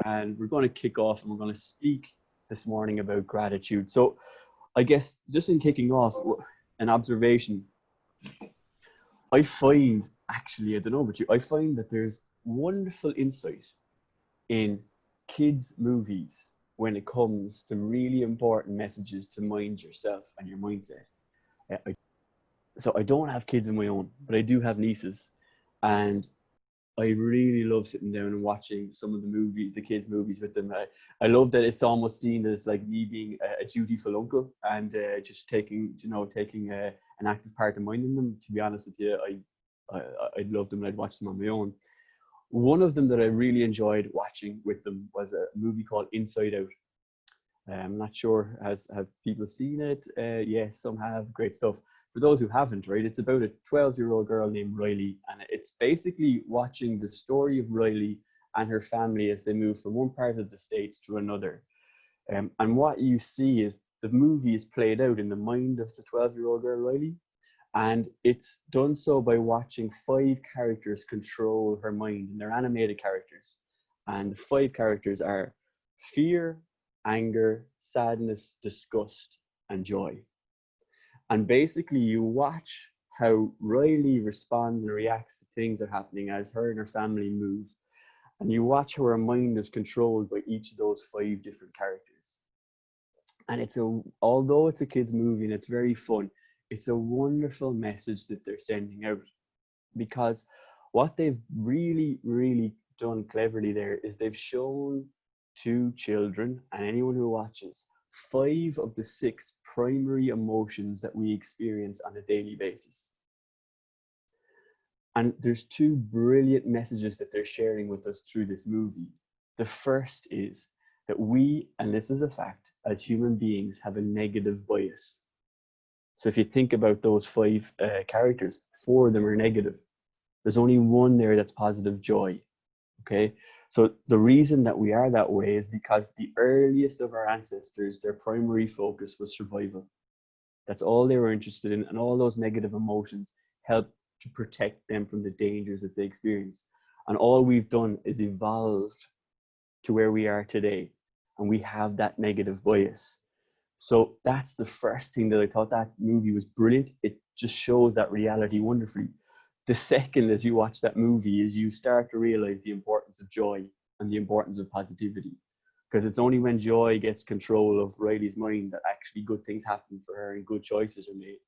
and we're going to kick off and we're going to speak this morning about gratitude. So, I guess just in kicking off, an observation I find actually, I don't know about you, I find that there's wonderful insight in kids' movies when it comes to really important messages to mind yourself and your mindset. So I don't have kids of my own, but I do have nieces, and I really love sitting down and watching some of the movies, the kids' movies with them. I love that it's almost seen as like me being a dutiful uncle and just taking an active part in minding them. To be honest with you, I'd love them and I'd watch them on my own. One of them that I really enjoyed watching with them was a movie called Inside Out. I'm not sure have people seen it. Yes, some have. Great stuff. For those who haven't, right, it's about a 12-year-old girl named Riley, and it's basically watching the story of Riley and her family as they move from one part of the states to another. And what you see is the movie is played out in the mind of the 12-year-old girl Riley, and it's done so by watching five characters control her mind, and they're animated characters. And the five characters are fear, anger, sadness, disgust, and joy. And basically, you watch how Riley responds and reacts to things that are happening as her and her family move. And you watch how her mind is controlled by each of those five different characters. And although it's a kids' movie and it's very fun, it's a wonderful message that they're sending out, because what they've really, really done cleverly there is they've shown to children and anyone who watches five of the six primary emotions that we experience on a daily basis. And there's two brilliant messages that they're sharing with us through this movie. The first is that we, and this is a fact, as human beings have a negative bias. So if you think about those five characters, four of them are negative. There's only one there that's positive, joy. Okay, so the reason that we are that way is because the earliest of our ancestors, their primary focus was survival. That's all they were interested in, and all those negative emotions helped to protect them from the dangers that they experienced. And all we've done is evolved to where we are today, and we have that negative bias. So that's the first thing that I thought that movie was brilliant. It just shows that reality wonderfully. The second, as you watch that movie, is you start to realize the importance of joy and the importance of positivity. Because it's only when joy gets control of Riley's mind that actually good things happen for her and good choices are made.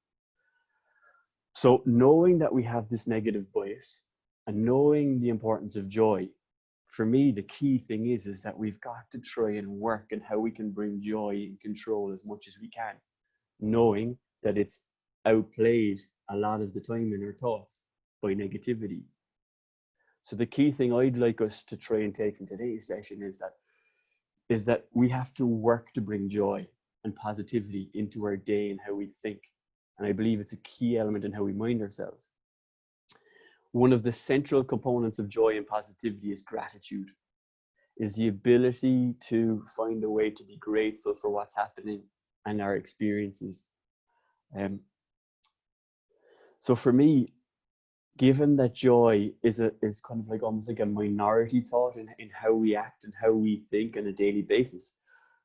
So knowing that we have this negative bias and knowing the importance of joy, for me, the key thing is that we've got to try and work on how we can bring joy and control as much as we can, knowing that it's outplayed a lot of the time in our thoughts by negativity. So the key thing I'd like us to try and take from today's session is that we have to work to bring joy and positivity into our day and how we think. And I believe it's a key element in how we mind ourselves. One of the central components of joy and positivity is gratitude, is the ability to find a way to be grateful for what's happening and our experiences. So for me, given that joy is kind of like almost like a minority thought in how we act and how we think on a daily basis,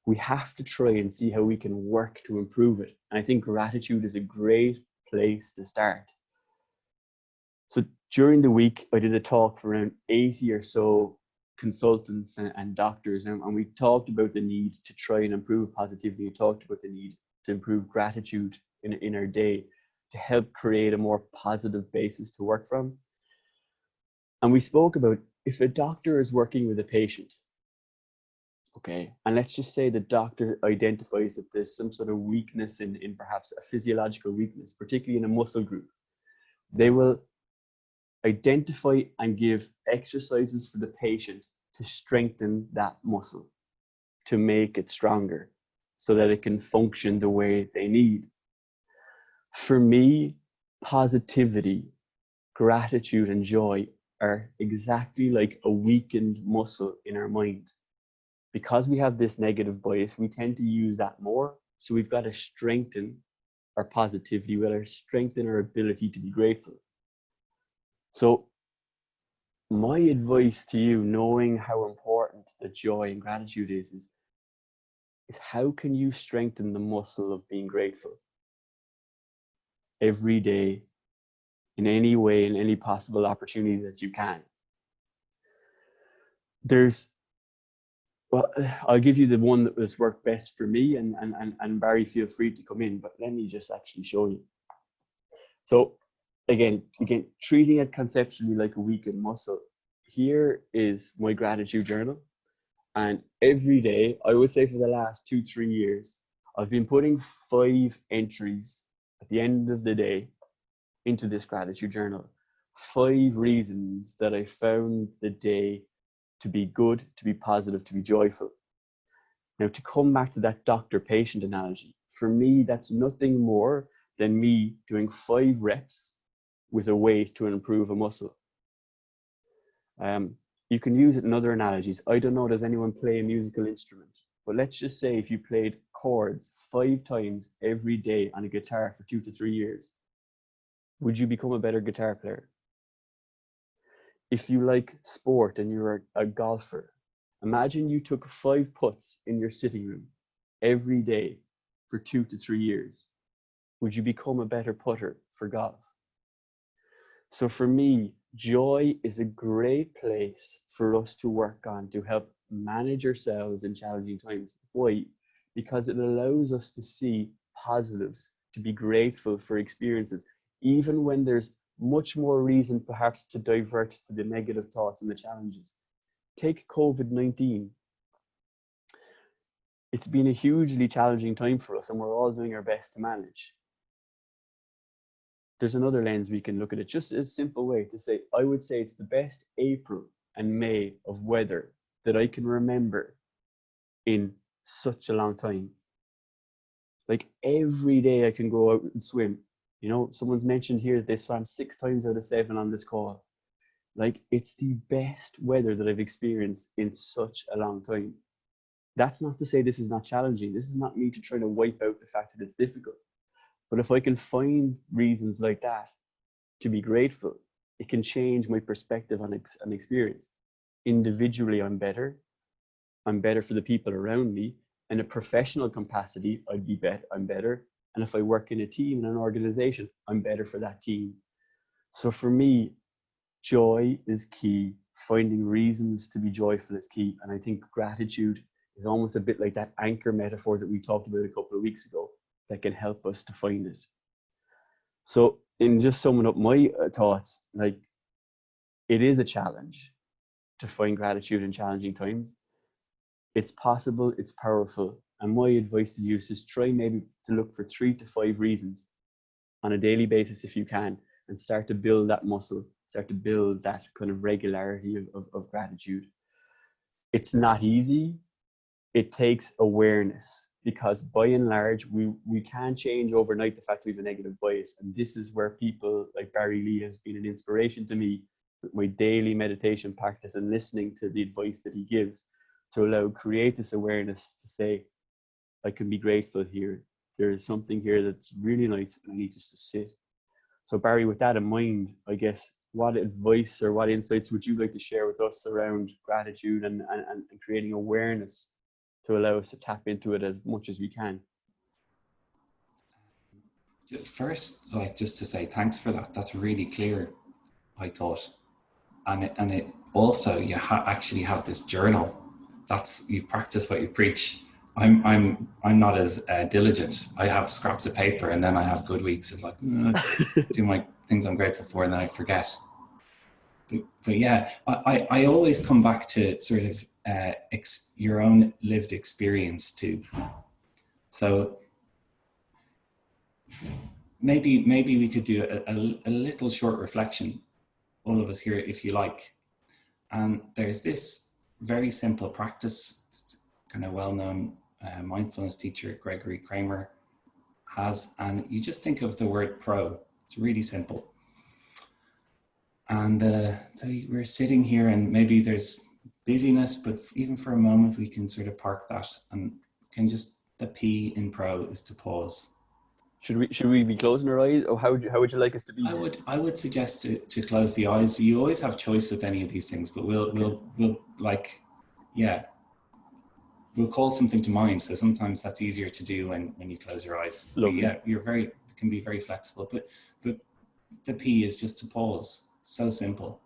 we have to try and see how we can work to improve it. And I think gratitude is a great place to start. So during the week, I did a talk for around 80 or so consultants and doctors, and we talked about the need to try and improve positivity. We talked about the need to improve gratitude in our day to help create a more positive basis to work from. And we spoke about if a doctor is working with a patient, okay, and let's just say the doctor identifies that there's some sort of weakness in perhaps a physiological weakness, particularly in a muscle group, they will identify and give exercises for the patient to strengthen that muscle, to make it stronger so that it can function the way they need. For me, positivity, gratitude, and joy are exactly like a weakened muscle in our mind. Because we have this negative bias, we tend to use that more. So we've got to strengthen our positivity, we've got to strengthen our ability to be grateful. So my advice to you, knowing how important that joy and gratitude is how can you strengthen the muscle of being grateful every day in any way, in any possible opportunity that you can. Well, I'll give you the one that has worked best for me, and Barry, feel free to come in, but let me just actually show you. So again, treating it conceptually like a weakened muscle. Here is my gratitude journal. And every day, I would say for the last 2-3 years, I've been putting 5 entries at the end of the day into this gratitude journal. 5 reasons that I found the day to be good, to be positive, to be joyful. Now, to come back to that doctor-patient analogy, for me, that's nothing more than me doing 5 reps with a weight to improve a muscle. You can use it in other analogies. I don't know, does anyone play a musical instrument? But let's just say if you played chords 5 times every day on a guitar for 2 to 3 years, would you become a better guitar player? If you like sport and you're a golfer, imagine you took 5 putts in your sitting room every day for 2 to 3 years. Would you become a better putter for golf? So for me, joy is a great place for us to work on to help manage ourselves in challenging times. Why? Because it allows us to see positives, to be grateful for experiences, even when there's much more reason perhaps to divert to the negative thoughts and the challenges. Take COVID-19. It's been a hugely challenging time for us, and we're all doing our best to manage. There's another lens we can look at it, just a simple way to say, I would say it's the best April and May of weather that I can remember in such a long time. Like every day I can go out and swim. You know, someone's mentioned here that they swam 6 times out of 7 on this call. Like, it's the best weather that I've experienced in such a long time. That's not to say this is not challenging. This is not me to try to wipe out the fact that it's difficult. But if I can find reasons like that to be grateful, it can change my perspective on experience. Individually, I'm better. I'm better for the people around me. In a professional capacity, I'm better. And if I work in a team, in an organization, I'm better for that team. So for me, joy is key. Finding reasons to be joyful is key. And I think gratitude is almost a bit like that anchor metaphor that we talked about a couple of weeks ago that can help us to find it. So in just summing up my thoughts, like, it is a challenge to find gratitude in challenging times. It's possible, it's powerful. And my advice to you is try maybe to look for 3 to 5 reasons on a daily basis if you can, and start to build that muscle, start to build that kind of regularity of gratitude. It's not easy. It takes awareness, because by and large, we can change overnight the fact we have a negative bias. And this is where people like Barry Lee has been an inspiration to me with my daily meditation practice and listening to the advice that he gives to create this awareness to say, I can be grateful here. There is something here that's really nice, and I need just to sit. So Barry, with that in mind, I guess, what advice or what insights would you like to share with us around gratitude and creating awareness to allow us to tap into it as much as we can? First, like, just to say thanks for that. That's really clear, I thought. And it also, you actually have this journal. You practice what you preach. I'm not as diligent. I have scraps of paper, and then I have good weeks of like do my things I'm grateful for, and then I forget. But yeah, I always come back to sort of your own lived experience too. So maybe we could do a little short reflection, all of us here, if you like. And there's this very simple practice, it's kind of well-known mindfulness teacher Gregory Kramer has, and you just think of the word pro. It's really simple. And so we're sitting here, and maybe there's busyness, but even for a moment we can sort of park that, and the P in pro is to pause. Should we be closing our eyes, or how would you like us to be? I would suggest to close the eyes. You always have choice with any of these things, but we'll like yeah, we'll call something to mind. So sometimes that's easier to do when you close your eyes. But Lovely. yeah, can be very flexible. But the P is just to pause. So simple.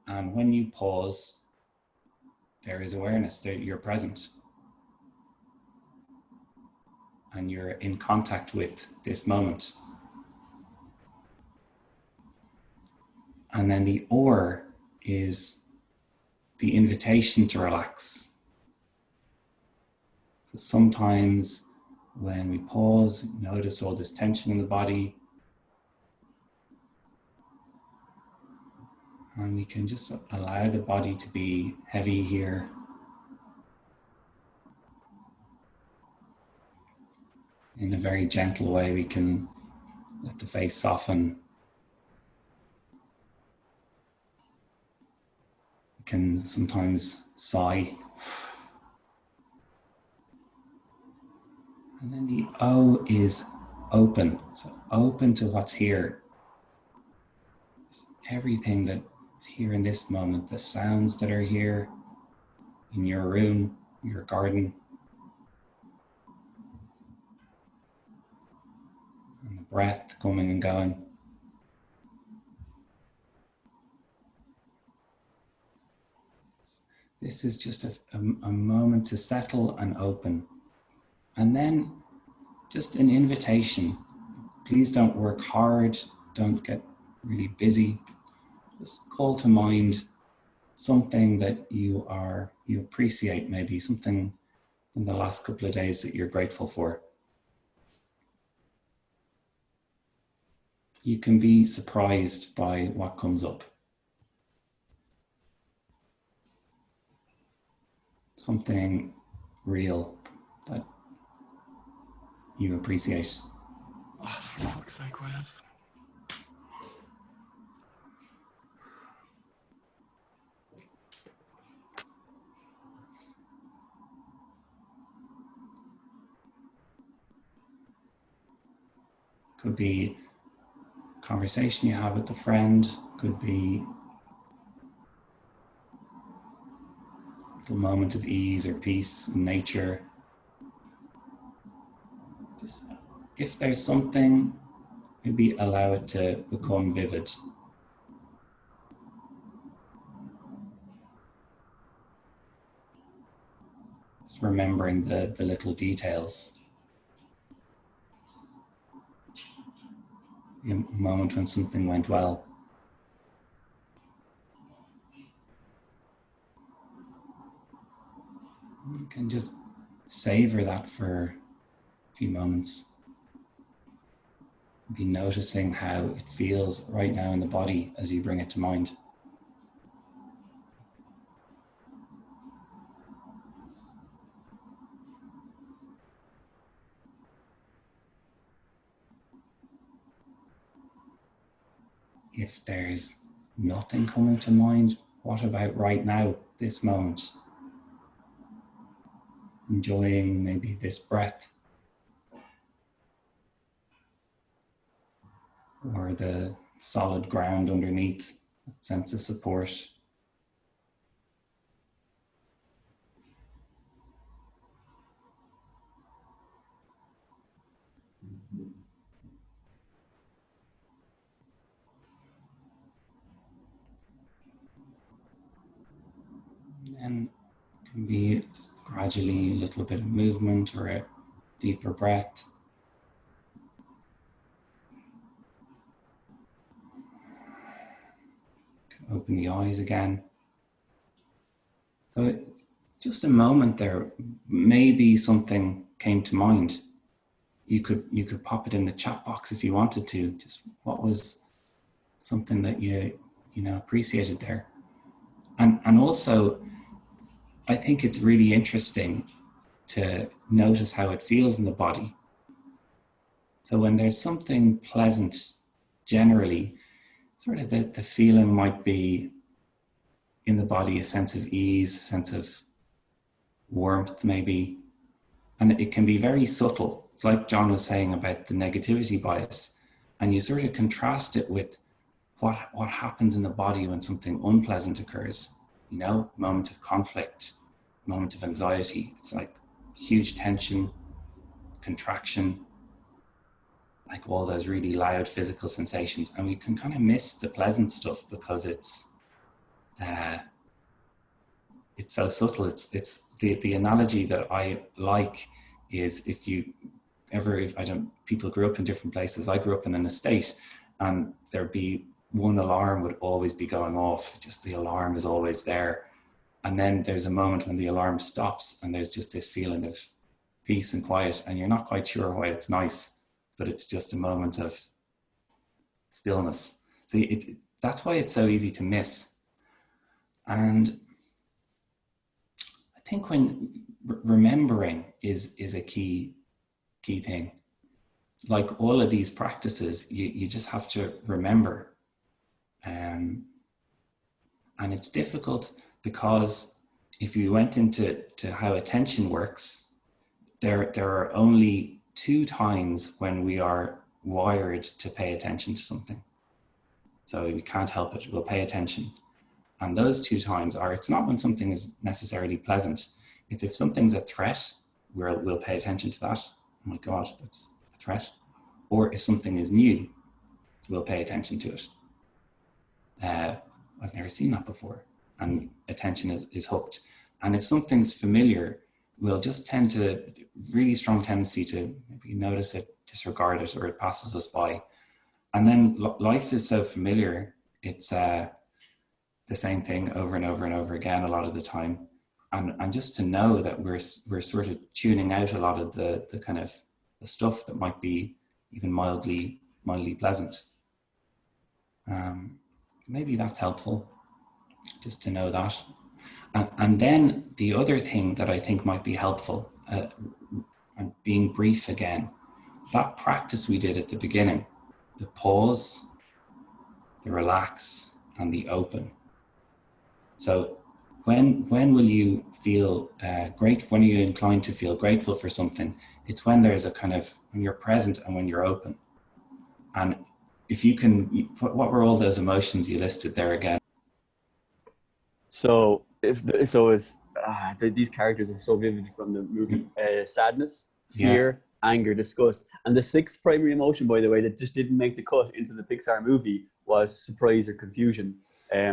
And when you pause, there is awareness that you're present. And you're in contact with this moment. And then the or is the invitation to relax. So sometimes when we pause, notice all this tension in the body. And we can just allow the body to be heavy here. In a very gentle way, we can let the face soften. We can sometimes sigh. And then the O is open. So open to what's here. Just everything that is here in this moment, the sounds that are here in your room, your garden, and the breath coming and going. This is just a moment to settle and open. And then just an invitation. Please don't work hard. Don't get really busy. Just call to mind something that you appreciate, maybe something in the last couple of days that you're grateful for. You can be surprised by what comes up. Something real that you appreciate. Oh, for fuck's sake, Wes. Could be a conversation you have with a friend, could be a little moment of ease or peace in nature. Just if there's something, maybe allow it to become vivid. Just remembering the little details. A moment when something went well. You can just savor that for a few moments. Be noticing how it feels right now in the body as you bring it to mind. If there's nothing coming to mind, what about right now, this moment? Enjoying maybe this breath or the solid ground underneath, that sense of support. And it can be just gradually a little bit of movement or a deeper breath. Open the eyes again. So just a moment there, maybe something came to mind. You could pop it in the chat box if you wanted to. Just what was something that you appreciated there. And also, I think it's really interesting to notice how it feels in the body. So when there's something pleasant, generally, sort of the feeling might be in the body, a sense of ease, a sense of warmth maybe. And it can be very subtle. It's like John was saying about the negativity bias. And you sort of contrast it with what happens in the body when something unpleasant occurs. you know, moment of conflict, moment of anxiety. It's like huge tension, contraction, like all those really loud physical sensations. And we can kind of miss the pleasant stuff because it's so subtle. It's the analogy that I like is if people grew up in different places. I grew up in an estate, and there'd be one alarm would always be going off. Just the alarm is always there. And then there's a moment when the alarm stops and there's just this feeling of peace and quiet, and you're not quite sure why it's nice, but it's just a moment of stillness. So that's why it's so easy to miss. And I think when remembering is a key thing. Like all of these practices, you just have to remember. And it's difficult because if you went into how attention works, there are only 2 times when we are wired to pay attention to something. So we can't help it, we'll pay attention. And those 2 times are, it's not when something is necessarily pleasant. It's if something's a threat, we'll pay attention to that. Oh my God, that's a threat. Or if something is new, we'll pay attention to it. I've never seen that before. And attention is hooked. And if something's familiar, we'll just tend to, really strong tendency to maybe notice it, disregard it, or it passes us by. And then life is so familiar, it's the same thing over and over and over again a lot of the time. And just to know that we're sort of tuning out a lot of the kind of the stuff that might be even mildly pleasant. Maybe that's helpful, just to know that. And then the other thing that I think might be helpful, and being brief again, that practice we did at the beginning, the pause, the relax, and the open. So when will you feel when are you inclined to feel grateful for something? It's when there's a kind of, when you're present and when you're open. And if you can, what were all those emotions you listed there again? So these characters are so vivid from the movie: sadness, fear, anger, disgust, and the 6th primary emotion, by the way, that just didn't make the cut into the Pixar movie was surprise or confusion.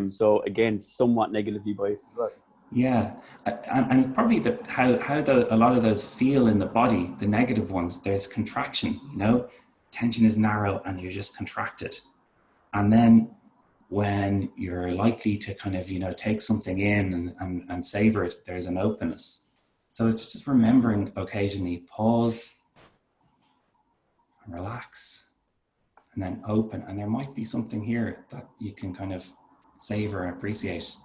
So again, somewhat negatively biased as well. Yeah, and probably how a lot of those feel in the body, the negative ones. There's contraction, you know, tension is narrow and you're just contracted. And then when you're likely to kind of, you know, take something in and savor it, there's an openness. So it's just remembering occasionally pause, relax, and then open. And there might be something here that you can kind of savor and appreciate.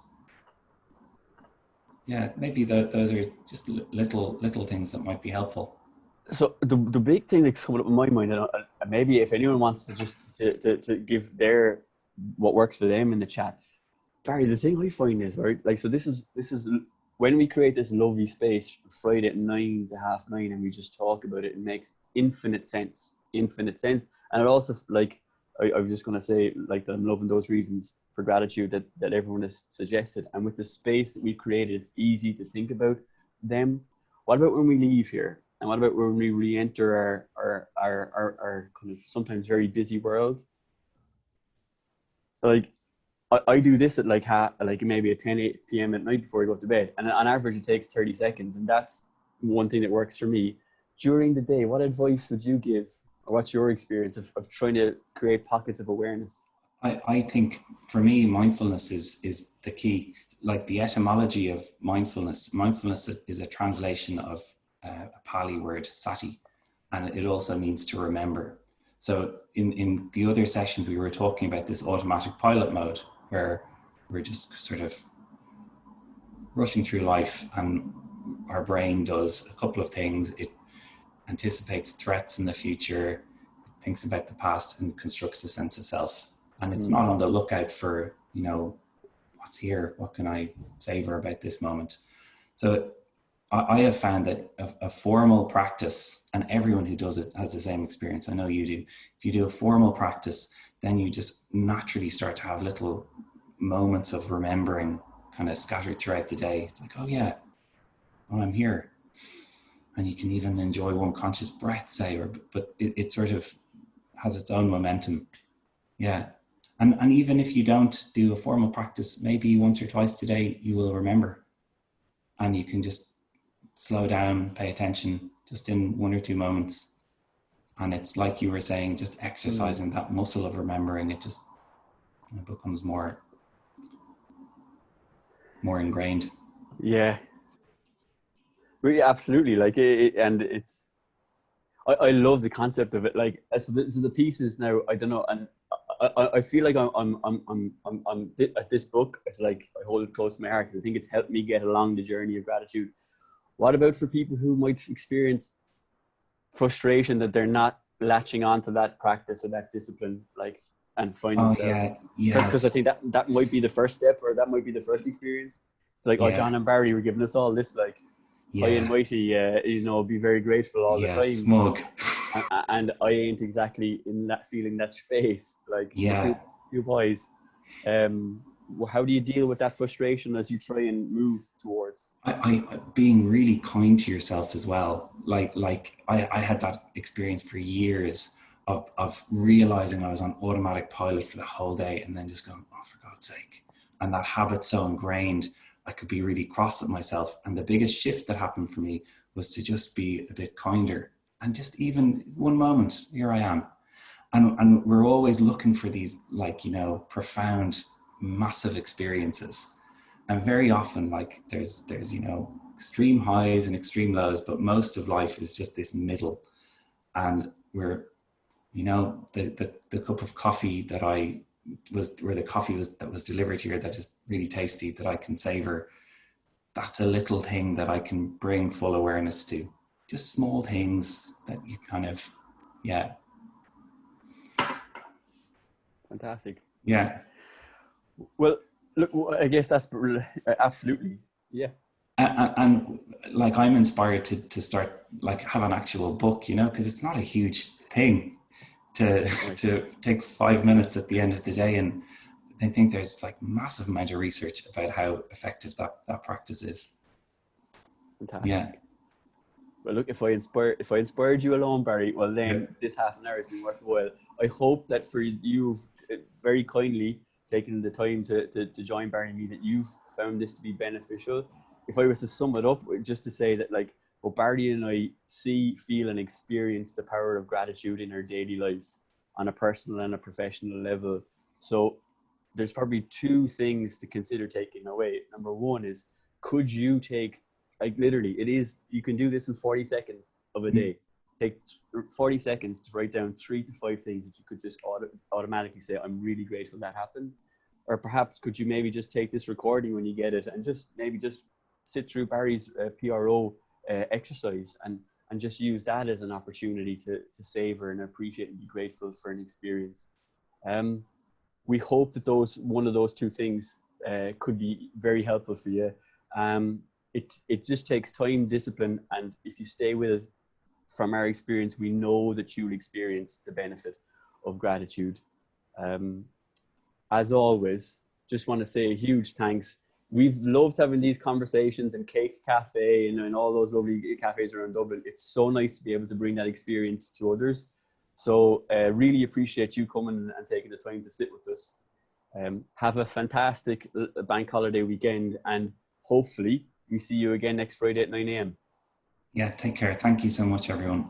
Yeah, maybe those are just little things that might be helpful. So the big thing that's coming up in my mind, and maybe if anyone wants to just to give their what works for them in the chat, Barry, the thing I find is, right, like, so this is when we create this lovely space Friday at 9 to 9:30 and we just talk about it, it makes infinite sense. And it also, like, I was just going to say, like, that I'm loving those reasons for gratitude that everyone has suggested. And with the space that we've created, it's easy to think about them. What about when we leave here? And what about when we re-enter our kind of sometimes very busy world? Like, I do this at like maybe at 10 p.m. at night before I go to bed. And on average, it takes 30 seconds. And that's one thing that works for me. During the day, what advice would you give? Or what's your experience of trying to create pockets of awareness? I think for me, mindfulness is the key. Like the etymology of mindfulness is a translation of a Pali word, sati, and it also means to remember. So in the other sessions, we were talking about this automatic pilot mode where we're just sort of rushing through life and our brain does a couple of things. It anticipates threats in the future, thinks about the past, and constructs a sense of self. And it's not on the lookout for, you know, what's here? What can I savor about this moment? So I have found that a formal practice, and everyone who does it has the same experience. I know you do. If you do a formal practice, then you just naturally start to have little moments of remembering kind of scattered throughout the day. It's like, oh yeah, oh, I'm here. And you can even enjoy one conscious breath, say, but it sort of has its own momentum. Yeah. And even if you don't do a formal practice, maybe once or twice today, you will remember. And you can just slow down, pay attention just in 1 or 2 moments. And it's like you were saying, just exercising that muscle of remembering. It just becomes more ingrained. Yeah, really, absolutely. Like and it's, I love the concept of it. Like, so the pieces now, I don't know, and I feel like I'm at this book. It's like I hold it close to my heart. I think it's helped me get along the journey of gratitude. What about for people who might experience frustration that they're not latching onto that practice or that discipline, like, and find Oh themselves? yeah, yeah. Because I think that might be the first step, or that might be the first experience. It's like, oh, Yeah, John and Barry were giving us all this, like, high and yeah, mighty, be very grateful all the yeah. time. Smug. And I ain't exactly in that feeling, that space. Like the Yeah. two boys. How do you deal with that frustration as you try and move towards? I being really kind to yourself as well. Like I had that experience for years of realizing I was on automatic pilot for the whole day and then just going, oh, for God's sake. And that habit so ingrained, I could be really cross with myself. And the biggest shift that happened for me was to just be a bit kinder. And just even one moment, here I am. And we're always looking for these, like, profound, massive experiences. And very often, like, there's extreme highs and extreme lows, but most of life is just this middle. And we're, the cup of coffee that the coffee that was delivered here, that is really tasty, that I can savor, that's a little thing that I can bring full awareness to. Just small things that you kind of, yeah. Fantastic. Yeah. Well, look, I guess that's absolutely, yeah. And like, I'm inspired to start, like, have an actual book, because it's not a huge thing to take 5 minutes at the end of the day. And I think there's like massive amount of research about how effective that practice is. Fantastic. Yeah. Well, look, if I inspired you alone, Barry, well then this half an hour has been worthwhile. I hope that for you've very kindly taken the time to join Barry and me, that you've found this to be beneficial. If I was to sum it up, just to say that, like, well, Barry and I see, feel, and experience the power of gratitude in our daily lives on a personal and a professional level. So there's probably 2 things to consider taking away. Number 1 is, could you take, like, literally, you can do this in 40 seconds of a day. Take 40 seconds to write down 3 to 5 things that you could just automatically say, I'm really grateful that happened. Or perhaps could you maybe just take this recording when you get it and just sit through Barry's PRO exercise and just use that as an opportunity to savor and appreciate and be grateful for an experience. We hope that one of those 2 things could be very helpful for you. It just takes time, discipline, and if you stay with it, from our experience, we know that you'll experience the benefit of gratitude. As always, just want to say a huge thanks. We've loved having these conversations in Cake Cafe and all those lovely cafes around Dublin. It's so nice to be able to bring that experience to others. So really appreciate you coming and taking the time to sit with us. Have a fantastic bank holiday weekend, and hopefully we see you again next Friday at 9 a.m. Yeah, take care. Thank you so much, everyone.